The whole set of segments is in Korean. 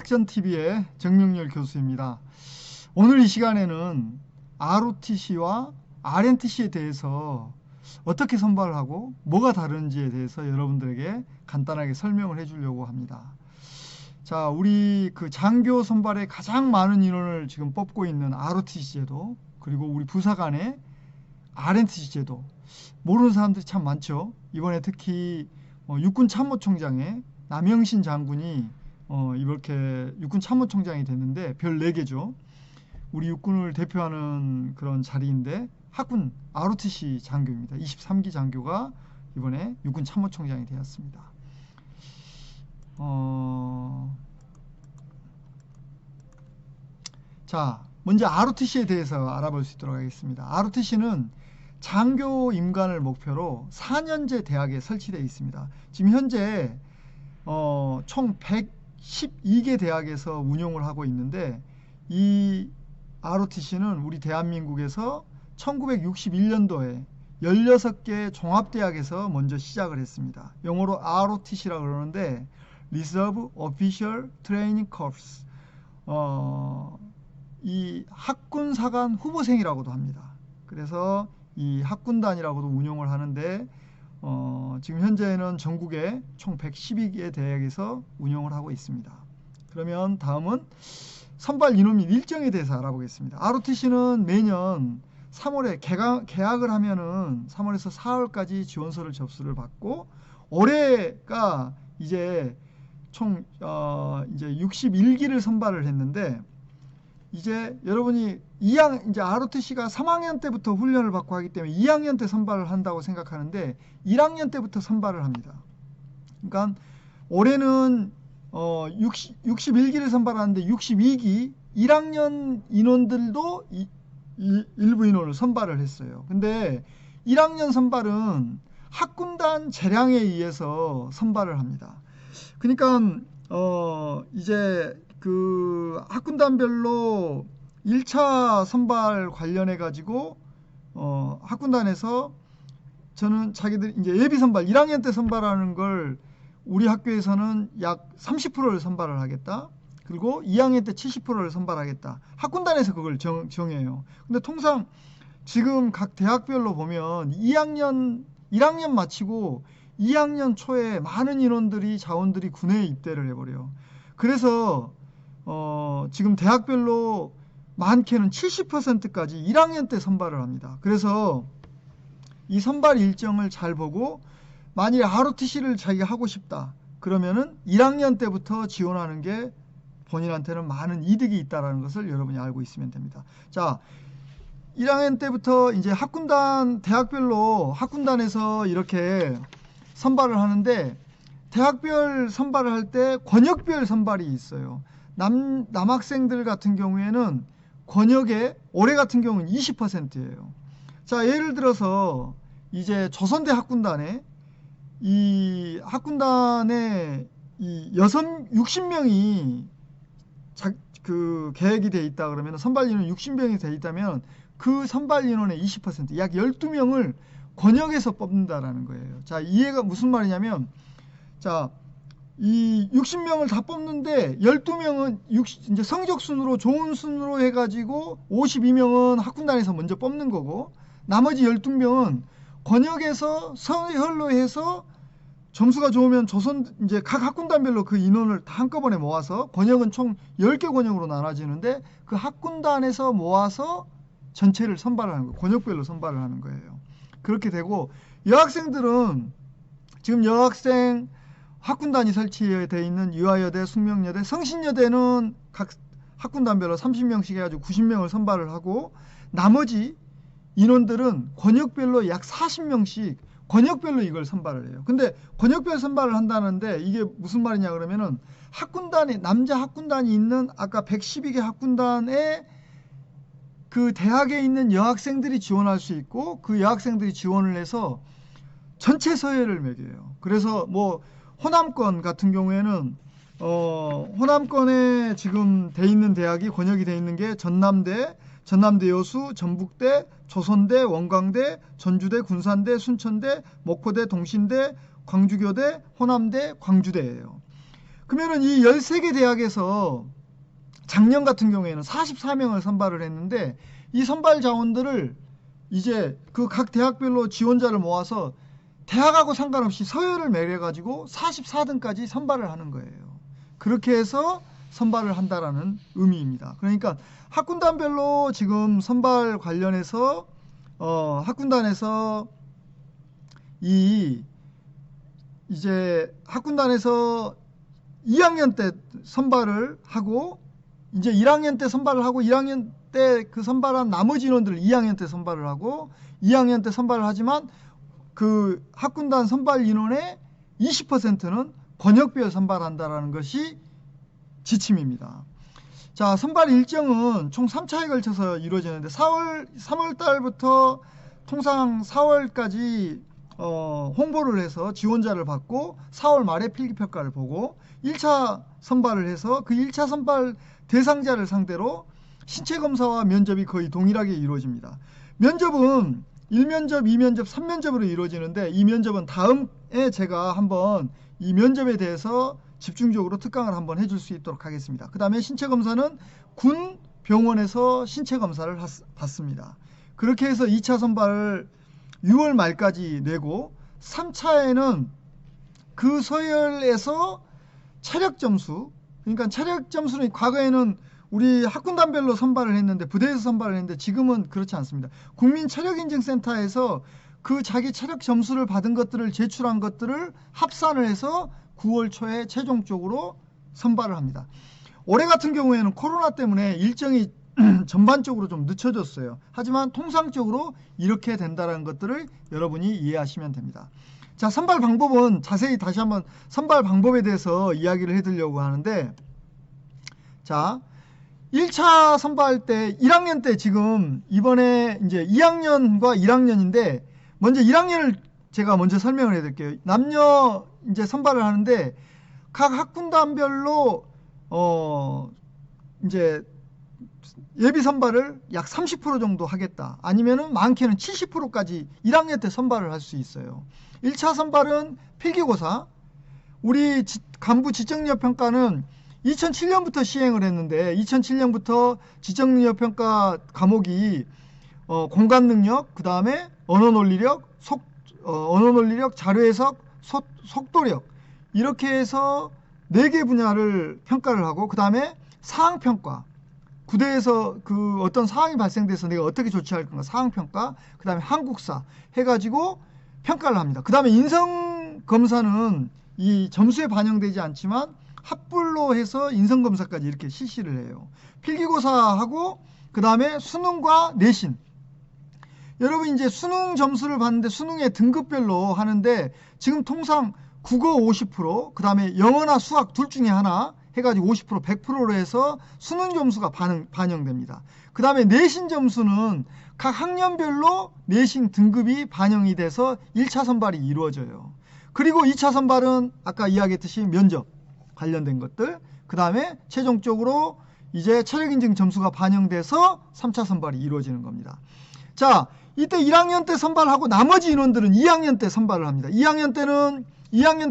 학전TV의 정명렬 교수입니다. 오늘 이 시간에는 ROTC와 RNTC에 대해서 어떻게 선발을 하고 뭐가 다른지에 대해서 여러분들에게 간단하게 설명을 해주려고 합니다. 자, 우리 그 장교 선발에 가장 많은 인원을 지금 뽑고 있는 ROTC 제도, 그리고 우리 부사관의 RNTC 제도, 모르는 사람들이 참 많죠. 이번에 특히 육군 참모총장의 남영신 장군이 이렇게 육군 참모총장이 됐는데 별 4개죠. 우리 육군을 대표하는 그런 자리인데 학군 ROTC 장교입니다. 23기 장교가 이번에 육군 참모총장이 되었습니다. 자, 먼저 ROTC에 대해서 알아볼 수 있도록 하겠습니다. ROTC는 장교 임관을 목표로 4년제 대학에 설치되어 있습니다. 지금 현재 총 112개 대학에서 운용을 하고 있는데, 이 ROTC는 우리 대한민국에서 1961년도에 16개 종합대학에서 먼저 시작을 했습니다. 영어로 ROTC라고 그러는데 Reserve Officer Training Corps, 이 학군사관 후보생이라고도 합니다. 그래서 이 학군단이라고도 운용을 하는데 지금 현재는 전국에 총 112개 대학에서 운영을 하고 있습니다. 그러면 다음은 선발 인원 및 일정에 대해서 알아보겠습니다. ROTC는 매년 3월에 개학을 하면은 3월에서 4월까지 지원서를 접수를 받고, 올해가 이제 총 이제 61기를 선발을 했는데, 이제 여러분이 이제 ROTC가 3학년 때부터 훈련을 받고 하기 때문에 2학년 때 선발을 한다고 생각하는데 1학년 때부터 선발을 합니다. 그러니까 올해는 61기를 선발하는데 62기 1학년 인원들도 일부 인원을 선발을 했어요. 근데 1학년 선발은 학군단 재량에 의해서 선발을 합니다. 그러니까 이제 그 학군단별로 1차 선발 관련해 가지고 학군단에서 저는 자기들 이제 예비 선발 1학년 때 선발하는 걸 우리 학교에서는 약 30%를 선발을 하겠다. 그리고 2학년 때 70%를 선발하겠다. 학군단에서 그걸 정해요. 근데 통상 지금 각 대학별로 보면 1학년 마치고 2학년 초에 많은 인원들이 자원들이 군에 입대를 해버려요. 그래서 지금 대학별로 많게는 70%까지 1학년 때 선발을 합니다. 그래서 이 선발 일정을 잘 보고 만약에 ROTC를 자기가 하고 싶다 그러면은 1학년 때부터 지원하는 게 본인한테는 많은 이득이 있다는 것을 여러분이 알고 있으면 됩니다. 자, 1학년 때부터 이제 학군단, 대학별로 학군단에서 이렇게 선발을 하는데, 대학별 선발을 할 때 권역별 선발이 있어요. 남학생들 같은 경우에는 권역에 올해 같은 경우는 20%예요. 자, 예를 들어서 이제 조선대 학군단에 이 학군단에 이 60명이 그 계획이 돼 있다 그러면, 선발 인원 60명이 돼 있다면 그 선발 인원의 20%, 약 12명을 권역에서 뽑는다라는 거예요. 자, 이해가 무슨 말이냐면, 자, 이 60명을 다 뽑는데 12명은 이제 성적 순으로 좋은 순으로 해가지고 52명은 학군단에서 먼저 뽑는 거고, 나머지 12명은 권역에서 서열로 해서 점수가 좋으면 이제 각 학군단별로 그 인원을 다 한꺼번에 모아서, 권역은 총 10개 권역으로 나눠지는데 그 학군단에서 모아서 전체를 선발하는 거예요. 권역별로 선발을 하는 거예요. 그렇게 되고, 여학생들은 지금 여학생 학군단이 설치되어 있는 유아여대, 숙명여대, 성신여대는 각 학군단별로 30명씩 해가지고 90명을 선발을 하고, 나머지 인원들은 권역별로 약 40명씩 권역별로 이걸 선발을 해요. 근데 권역별 선발을 한다는데 이게 무슨 말이냐 그러면은, 학군단에 남자 학군단이 있는 아까 112개 학군단에 그 대학에 있는 여학생들이 지원할 수 있고, 그 여학생들이 지원을 해서 전체 서열을 매겨요. 그래서 뭐 호남권 같은 경우에는 호남권에 지금 돼 있는 대학이 권역이 돼 있는 게 전남대 여수, 전북대, 조선대, 원광대, 전주대, 군산대, 순천대, 목포대, 동신대, 광주교대, 호남대, 광주대예요. 그러면은 이 13개 대학에서 작년 같은 경우에는 44명을 선발을 했는데 이 선발 자원들을 이제 그 각 대학별로 지원자를 모아서 대학하고 상관없이 서열을 매겨가지고 44등까지 선발을 하는 거예요. 그렇게 해서 선발을 한다라는 의미입니다. 그러니까 학군단별로 지금 선발 관련해서 학군단에서 이제 학군단에서 2학년 때 선발을 하고 이제 1학년 때 선발을 하고 1학년 때 그 선발한 나머지 인원들을 2학년 때 선발을 하고 2학년 때 선발을 하지만 그 학군단 선발 인원의 20%는 권역별 선발한다라는 것이 지침입니다. 자, 선발 일정은 총 3차에 걸쳐서 이루어지는데 3월 달부터 통상 4월까지 홍보를 해서 지원자를 받고 4월 말에 필기평가를 보고 1차 선발을 해서 그 1차 선발 대상자를 상대로 신체검사와 면접이 거의 동일하게 이루어집니다. 면접은 1면접, 2면접, 3면접으로 이루어지는데 이 면접은 다음에 제가 한번 이 면접에 대해서 집중적으로 특강을 한번 해줄 수 있도록 하겠습니다. 그 다음에 신체검사는 군 병원에서 신체검사를 받습니다. 그렇게 해서 2차 선발을 6월 말까지 내고 3차에는 그 서열에서 체력 점수, 그러니까 체력 점수는 과거에는 우리 학군단별로 선발을 했는데 부대에서 선발을 했는데 지금은 그렇지 않습니다. 국민체력인증센터에서 그 자기 체력 점수를 받은 것들을 제출한 것들을 합산을 해서 9월 초에 최종적으로 선발을 합니다. 올해 같은 경우에는 코로나 때문에 일정이 전반적으로 좀 늦춰졌어요. 하지만 통상적으로 이렇게 된다는 것들을 여러분이 이해하시면 됩니다. 자, 선발 방법은 자세히 다시 한번 선발 방법에 대해서 이야기를 해드리려고 하는데, 자, 1차 선발 때 1학년 때 지금 이번에 이제 2학년과 1학년인데 먼저 1학년을 제가 먼저 설명을 해드릴게요. 남녀 이제 선발을 하는데 각 학군단별로 이제 예비 선발을 약 30% 정도 하겠다. 아니면은 많게는 70%까지 1학년 때 선발을 할 수 있어요. 1차 선발은 필기고사. 우리 간부 지적능력 평가는 2007년부터 시행을 했는데 2007년부터 지적능력 평가 과목이 공간능력, 그 다음에 언어논리력, 언어논리력, 자료해석, 속도력 이렇게 해서 4개 분야를 평가를 하고 그 다음에 사항평가, 부대에서 그 어떤 상황이 발생돼서 내가 어떻게 조치할 건가 사항평가, 그 다음에 한국사 해가지고 평가를 합니다. 그 다음에 인성검사는 이 점수에 반영되지 않지만 합불로 해서 인성검사까지 이렇게 실시를 해요. 필기고사하고 그 다음에 수능과 내신. 여러분 이제 수능 점수를 봤는데 수능의 등급별로 하는데 지금 통상 국어 50%, 그 다음에 영어나 수학 둘 중에 하나 해가지고 50%, 100%로 해서 수능 점수가 반영됩니다. 그 다음에 내신 점수는 각 학년별로 내신 등급이 반영이 돼서 1차 선발이 이루어져요. 그리고 2차 선발은 아까 이야기했듯이 면접 관련된 것들, 그 다음에 최종적으로 이제 체력인증 점수가 반영돼서 3차 선발이 이루어지는 겁니다. 자, 이때 1학년 때 선발하고 나머지 인원들은 2학년 때 선발을 합니다. 2학년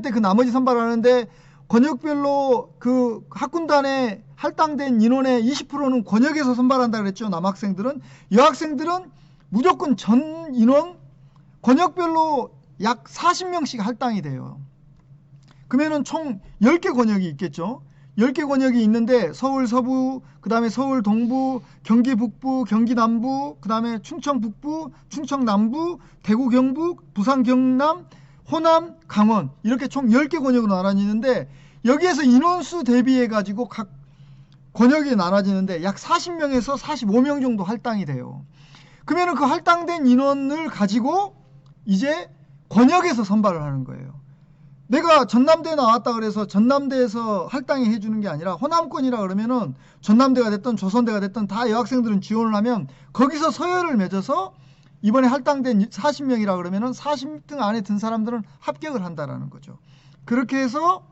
때 그 나머지 선발을 하는데 권역별로 그 학군단에 할당된 인원의 20%는 권역에서 선발한다 그랬죠. 남학생들은. 여학생들은 무조건 전 인원 권역별로 약 40명씩 할당이 돼요. 그러면은 총 10개 권역이 있겠죠. 10개 권역이 있는데 서울 서부, 그 다음에 서울 동부, 경기 북부, 경기 남부, 그 다음에 충청 북부, 충청 남부, 대구 경북, 부산 경남, 호남, 강원 이렇게 총 10개 권역으로 나눠지는데 여기에서 인원수 대비해 가지고 각 권역이 나눠지는데 약 40명에서 45명 정도 할당이 돼요. 그러면 그 할당된 인원을 가지고 이제 권역에서 선발을 하는 거예요. 내가 전남대에 나왔다 그래서 전남대에서 할당이 해주는 게 아니라 호남권이라 그러면은 전남대가 됐든 조선대가 됐든 다 여학생들은 지원을 하면 거기서 서열을 맺어서 이번에 할당된 40명이라 그러면은 40등 안에 든 사람들은 합격을 한다라는 거죠. 그렇게 해서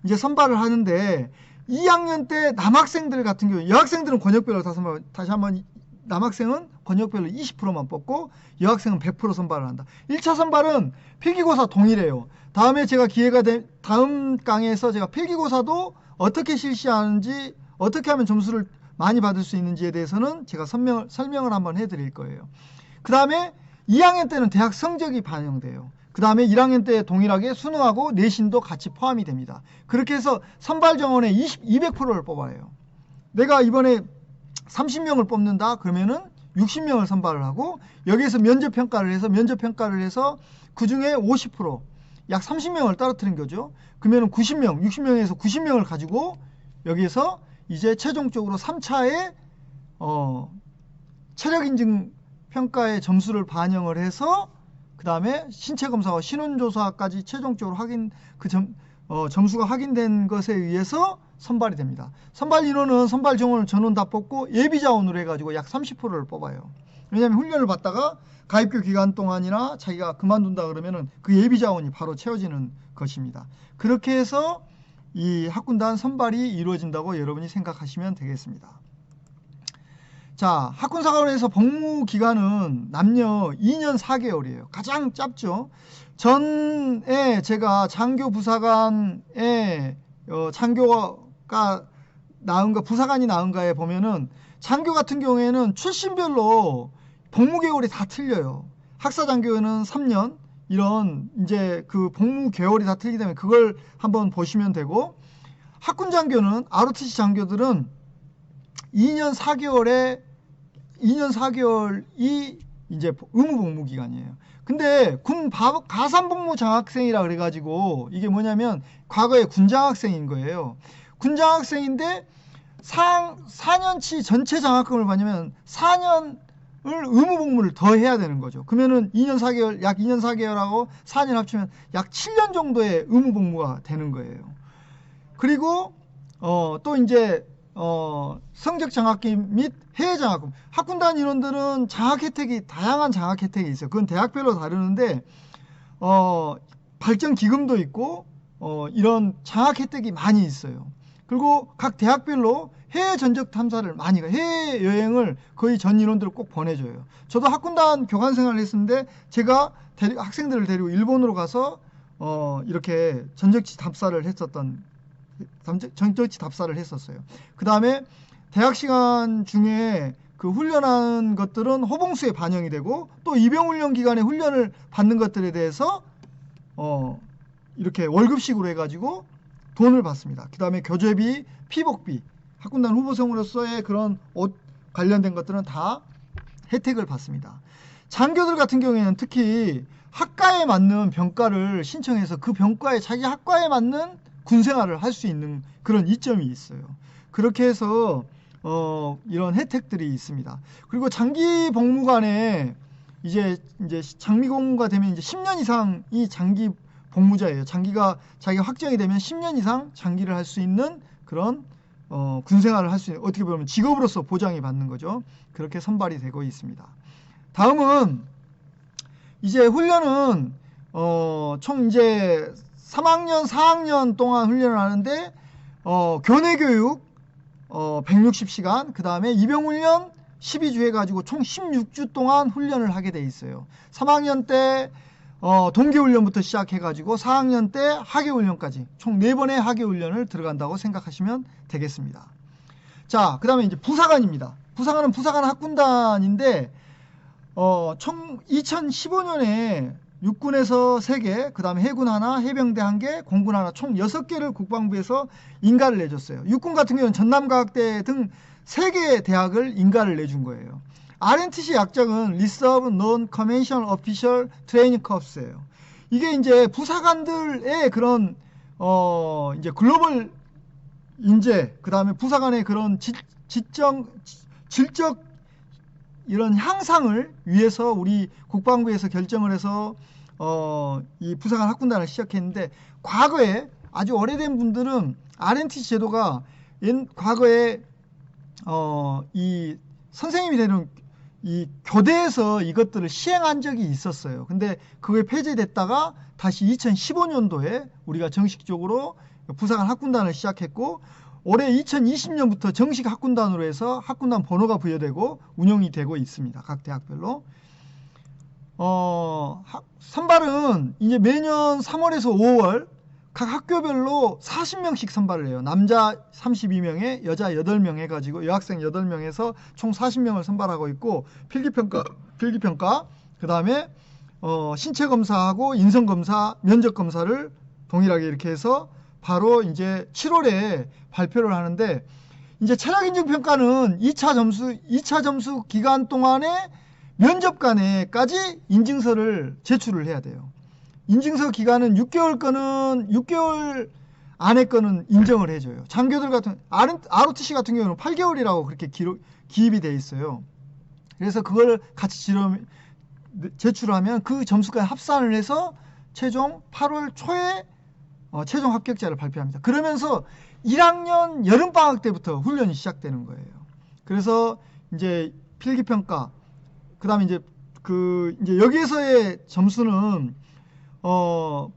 이제 선발을 하는데 2학년 때 남학생들 같은 경우 여학생들은 권역별로 다 선발, 다시 한번 남학생은 권역별로 20%만 뽑고 여학생은 100% 선발을 한다. 1차 선발은 필기고사 동일해요. 다음에 제가 다음 강의에서 제가 필기고사도 어떻게 실시하는지, 어떻게 하면 점수를 많이 받을 수 있는지에 대해서는 제가 설명을 한번 해드릴 거예요. 그 다음에 2학년 때는 대학 성적이 반영돼요. 그 다음에 1학년 때 동일하게 수능하고 내신도 같이 포함이 됩니다. 그렇게 해서 선발 정원에 200%를 뽑아요. 내가 이번에 30명을 뽑는다 그러면은 60명을 선발을 하고, 여기에서 면접평가를 해서 그 중에 50%, 약 30명을 떨어뜨린 거죠. 그러면은 60명에서 90명을 가지고 여기에서 이제 최종적으로 3차에 체력 인증 평가의 점수를 반영을 해서 그 다음에 신체검사와 신원조사까지 최종적으로 점수가 확인된 것에 의해서 선발이 됩니다. 선발 인원은 선발 정원을 전원 다 뽑고 예비자원으로 해가지고 약 30%를 뽑아요. 왜냐하면 훈련을 받다가 가입교 기간 동안이나 자기가 그만둔다 그러면은 그 예비자원이 바로 채워지는 것입니다. 그렇게 해서 이 학군단 선발이 이루어진다고 여러분이 생각하시면 되겠습니다. 자, 학군사관원에서 복무 기간은 남녀 2년 4개월이에요. 가장 짧죠. 전에 제가 장교 부사관에 장교가 나은가 부사관이 나은가에 보면은 장교 같은 경우에는 출신별로 복무 개월이 다 틀려요. 학사장교는 3년, 이런 이제 그 복무 개월이 다 틀리기 때문에 그걸 한번 보시면 되고, 학군장교는 ROTC 장교들은 2년 4개월이 이제 의무 복무 기간이에요. 근데 군 가산복무 장학생이라 그래가지고 이게 뭐냐면 과거에 군장학생인 거예요. 군장학생인데 4년치 전체 장학금을 받으면 4년을 의무 복무를 더 해야 되는 거죠. 그러면은 2년 4개월, 약 2년 4개월하고 4년 합치면 약 7년 정도의 의무 복무가 되는 거예요. 그리고 또 이제 성적 장학금 및 해외 장학금. 학군단 인원들은 장학 혜택이, 다양한 장학 혜택이 있어요. 그건 대학별로 다르는데 발전 기금도 있고 이런 장학 혜택이 많이 있어요. 그리고 각 대학별로 해외 전적 탐사를 많이 가요. 해외 여행을 거의 전 인원들을 꼭 보내줘요. 저도 학군단 교관 생활을 했었는데 제가 학생들을 데리고 일본으로 가서 이렇게 전적지 답사를 했었어요. 그 다음에 대학 시간 중에 그 훈련한 것들은 호봉수에 반영이 되고, 또 입영훈련 기간에 훈련을 받는 것들에 대해서 이렇게 월급식으로 해가지고 돈을 받습니다. 그 다음에 교재비, 피복비, 학군단 후보생으로서의 그런 옷 관련된 것들은 다 혜택을 받습니다. 장교들 같은 경우에는 특히 학과에 맞는 병과를 신청해서 그 병과에 자기 학과에 맞는 군생활을 할 수 있는 그런 이점이 있어요. 그렇게 해서 이런 혜택들이 있습니다. 그리고 장기 복무관에 이제 장기 복무가 되면 이제 10년 이상이 장기 복무자예요. 자기가 확정이 되면 10년 이상 장기를 할 수 있는 그런 군생활을 할 수 있는, 어떻게 보면 직업으로서 보장이 받는 거죠. 그렇게 선발이 되고 있습니다. 다음은 이제 훈련은 총 이제 3학년, 4학년 동안 훈련을 하는데 교내 교육 160시간, 그 다음에 입영훈련 12주 해가지고 총 16주 동안 훈련을 하게 돼 있어요. 3학년 때 동계훈련부터 시작해가지고 4학년 때 하계훈련까지 총 4번의 하계훈련을 들어간다고 생각하시면 되겠습니다. 자, 그 다음에 이제 부사관입니다. 부사관은 부사관 학군단인데 총 2015년에 육군에서 3개, 그 다음에 해군 하나, 해병대 1개, 공군 하나, 총 6개를 국방부에서 인가를 내줬어요. 육군 같은 경우는 전남과학대 등 3개의 대학을 인가를 내준 거예요. RNTC 약정은 Reserve Non-Conventional Official Training Corps예요. 이게 이제 부사관들의 그런 이제 글로벌 인재, 그 다음에 부사관의 그런 질적 이런 향상을 위해서 우리 국방부에서 결정을 해서 이 부사관 학군단을 시작했는데, 과거에 아주 오래된 분들은 RNTC 제도가 과거에 이 선생님이 되는 이 교대에서 이것들을 시행한 적이 있었어요. 근데 그게 폐지됐다가 다시 2015년도에 우리가 정식적으로 부사관 학군단을 시작했고, 올해 2020년부터 정식 학군단으로 해서 학군단 번호가 부여되고 운영이 되고 있습니다. 각 대학별로. 선발은 이제 매년 3월에서 5월 각 학교별로 40명씩 선발을 해요. 남자 32명에 여자 8명 해가지고 여학생 8명에서 총 40명을 선발하고 있고 필기평가 그 다음에 신체 검사하고 인성 검사, 면접 검사를 동일하게 이렇게 해서 바로 이제 7월에 발표를 하는데 이제 체력 인증 평가는 2차 점수 기간 동안에 면접관에까지 인증서를 제출을 해야 돼요. 인증서 기간은 6개월 거는 6개월 안에 거는 인정을 해줘요. 장교들 같은 ROTC 같은 경우는 8개월이라고 그렇게 기입이 돼 있어요. 그래서 그걸 같이 제출하면 그 점수까지 합산을 해서 최종 8월 초에 최종 합격자를 발표합니다. 그러면서 1학년 여름방학 때부터 훈련이 시작되는 거예요. 그래서 이제 필기평가, 그 다음에 이제 이제 여기에서의 점수는,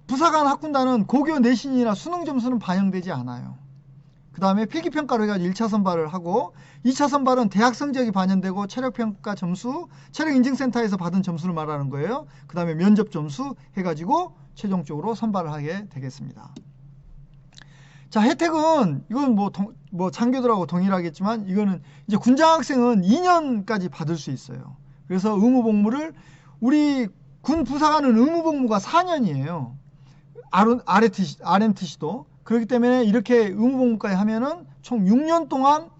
부사관 학군단은 고교 내신이나 수능 점수는 반영되지 않아요. 그 다음에 필기평가로 해가지고 1차 선발을 하고, 2차 선발은 대학 성적이 반영되고 체력평가 점수, 체력인증센터에서 받은 점수를 말하는 거예요. 그 다음에 면접 점수 해가지고 최종적으로 선발을 하게 되겠습니다. 자, 혜택은 이건 뭐 장교들하고 동일하겠지만 이거는 이제 군장 학생은 2년까지 받을 수 있어요. 그래서 의무복무를 우리 군 부사관은 의무복무가 4년이에요. RMTC도 그렇기 때문에 이렇게 의무복무까지 하면은 총 6년 동안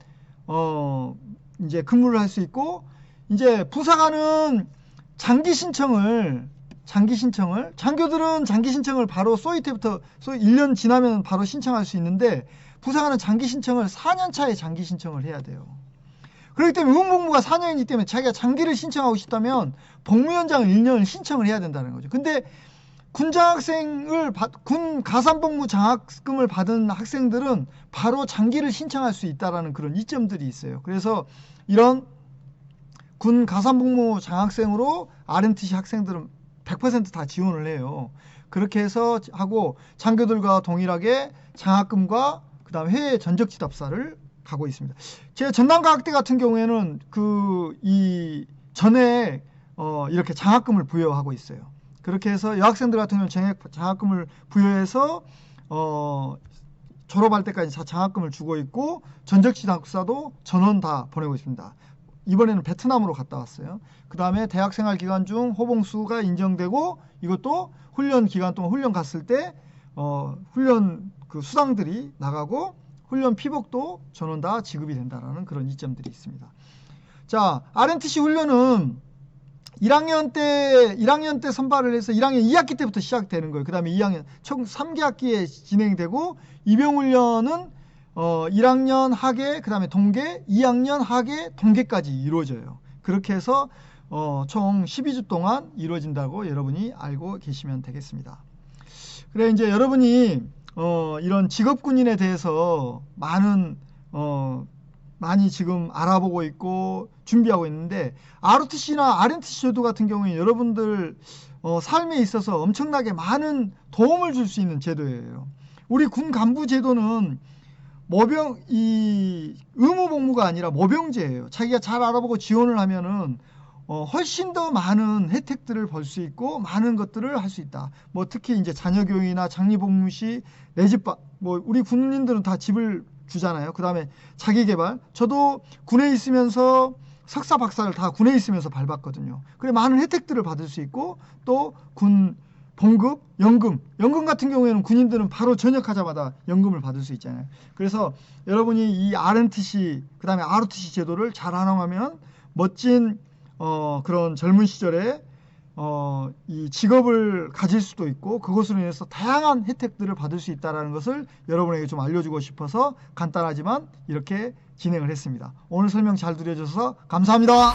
이제 근무를 할 수 있고, 이제 부사관은 장기 신청을 장교들은 장기 신청을 바로 소위 때부터 1년 지나면 바로 신청할 수 있는데 부사관은 장기 신청을 4년 차에 장기 신청을 해야 돼요. 그렇기 때문에 의무복무가 4년이기 때문에 자기가 장기를 신청하고 싶다면 복무연장을 1년을 신청을 해야 된다는 거죠. 근데 군 가산복무 장학금을 받은 학생들은 바로 장기를 신청할 수 있다라는 그런 이점들이 있어요. 그래서 이런 군 가산복무 장학생으로 RMTC 학생들은 100% 다 지원을 해요. 그렇게 해서 하고 장교들과 동일하게 장학금과 그 다음 해외 전적지답사를 가고 있습니다. 제가 전남과학대 같은 경우에는 전에 이렇게 장학금을 부여하고 있어요. 그렇게 해서 여학생들 같은 경우는 장학금을 부여해서 졸업할 때까지 장학금을 주고 있고 전적지답사도 전원 다 보내고 있습니다. 이번에는 베트남으로 갔다 왔어요. 그 다음에 대학생활 기간 중 호봉수가 인정되고 이것도 훈련 기간 동안 훈련 갔을 때 훈련 그 수당들이 나가고 훈련 피복도 전원 다 지급이 된다는 그런 이점들이 있습니다. 자, RMTC 훈련은 1학년 때 선발을 해서 1학년 2학기 때부터 시작되는 거예요. 그 다음에 2학년 총 3개학기에 진행되고 입영훈련은 1학년 하계, 그 다음에 동계, 2학년 하계, 동계까지 이루어져요. 그렇게 해서 총 12주 동안 이루어진다고 여러분이 알고 계시면 되겠습니다. 그래, 이제 여러분이 이런 직업군인에 대해서 많이 지금 알아보고 있고 준비하고 있는데 ROTC나 RMTC 제도 같은 경우에 여러분들 삶에 있어서 엄청나게 많은 도움을 줄 수 있는 제도예요. 우리 군 간부 제도는 의무복무가 아니라 모병제예요. 자기가 잘 알아보고 지원을 하면은 훨씬 더 많은 혜택들을 볼 수 있고 많은 것들을 할 수 있다. 뭐 특히 이제 자녀교육이나 장리복무 시 내 집 우리 군인들은 다 집을 주잖아요. 그 다음에 자기개발. 저도 군에 있으면서 석사 박사를 다 군에 있으면서 밟았거든요. 그래 많은 혜택들을 받을 수 있고 또 군 봉급, 연금 같은 경우에는 군인들은 바로 전역하자마자 연금을 받을 수 있잖아요. 그래서 여러분이 이 RMTC 그 다음에 ROTC 제도를 잘 활용하면 멋진 그런 젊은 시절에 이 직업을 가질 수도 있고 그것으로 인해서 다양한 혜택들을 받을 수 있다는 것을 여러분에게 좀 알려주고 싶어서 간단하지만 이렇게 진행을 했습니다. 오늘 설명 잘 들어주셔서 감사합니다.